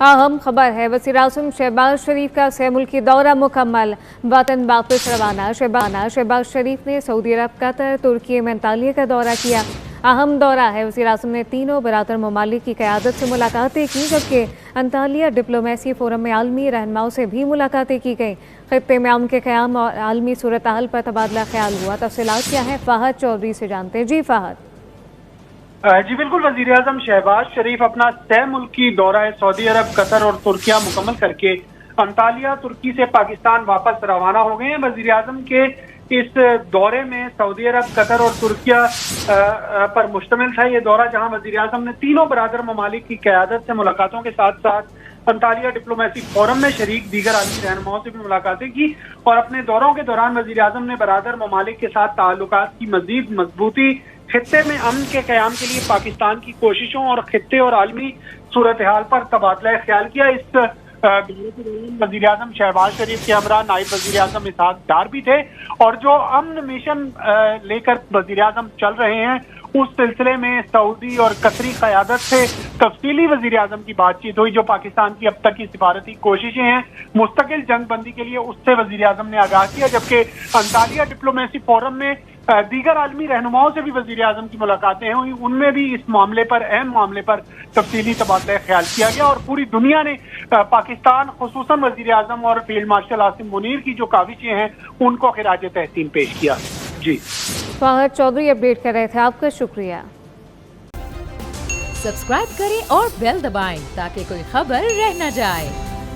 अहम खबर है, वज़ीर-ए-आज़म शहबाज शरीफ का सह मुल्की दौरा मुकम्मल, वतन वापस रवाना। शहबाज शरीफ ने सऊदी अरब, कतर, तुर्की में अंतालिया का दौरा किया। अहम दौरा है। वज़ीर-ए-आज़म ने तीनों बरादर ममालिक की क़यादत से मुलाकातें की, जबकि अंतालिया डिप्लोमेसी फोरम में आलमी रहनुमाओं से भी मुलाकातें की गई। खित्ते में अमन के क़याम और आलमी सूरत हाल पर तबादला ख्याल हुआ। तफसीलात क्या है, फ़हद चौधरी से जानते हैं। जी फ़हद। जी बिल्कुल, वज़ीर-ए-आज़म शहबाज शरीफ अपना सह मुल्की दौरा सऊदी अरब, कतर और तुर्किया मुकम्मल करके अंतालिया तुर्की से पाकिस्तान वापस रवाना हो गए हैं। वज़ीर-ए-आज़म के इस दौरे में सऊदी अरब, कतर और तुर्किया पर मुश्तमिल था ये दौरा, जहां वज़ीर-ए-आज़म ने तीनों बरादर ममालिक की क़यादत से मुलाकातों के साथ साथ अंतालिया डिप्लोमेसी फोरम में शरीक दीगर आलमी रहनुमाओं से भी मुलाकातें की। और अपने दौरों के दौरान वज़ीर-ए-आज़म ने बरादर ममालिक के साथ ताल्लुकात की मज़ीद मजबूती, खित्ते में अमन के क़याम के लिए पाकिस्तान की कोशिशों और खित्ते और आलमी सूरत हाल पर तबादला ख्याल किया। इस दौरे के दौरान वज़ीर-ए-आज़म शहबाज शरीफ के हमरा नायब वज़ीर-ए-आज़म इसहाक डार भी थे। और जो अमन मिशन लेकर वज़ीर-ए-आज़म चल रहे हैं, उस सिलसिले में सऊदी और कतरी क़यादत से तफसीली वज़ीर-ए-आज़म की बातचीत हुई। जो पाकिस्तान की अब तक की सिफारती कोशिशें हैं मुस्तकिल जंग बंदी के लिए, उससे वज़ीर-ए-आज़म ने आगाह किया। जबकि अंतालिया डिप्लोमेसी फोरम में दीगर आलमी रहनुमाओं से भी वज़ीर-ए-आज़म की मुलाकातें हुई, उनमें भी इस मामले पर, अहम मामले पर तफसीली तबादला ख्याल किया गया। और पूरी दुनिया ने पाकिस्तान, खुसूसन वज़ीर-ए-आज़म और फील्ड मार्शल आसिम मुनीर की जो काविशें हैं, उनको खिराज तहसीन पेश किया। जी फ़हद चौधरी अपडेट कर रहे थे, आपका शुक्रिया। सब्सक्राइब करें और बेल दबाएं ताकि कोई खबर रह न जाए।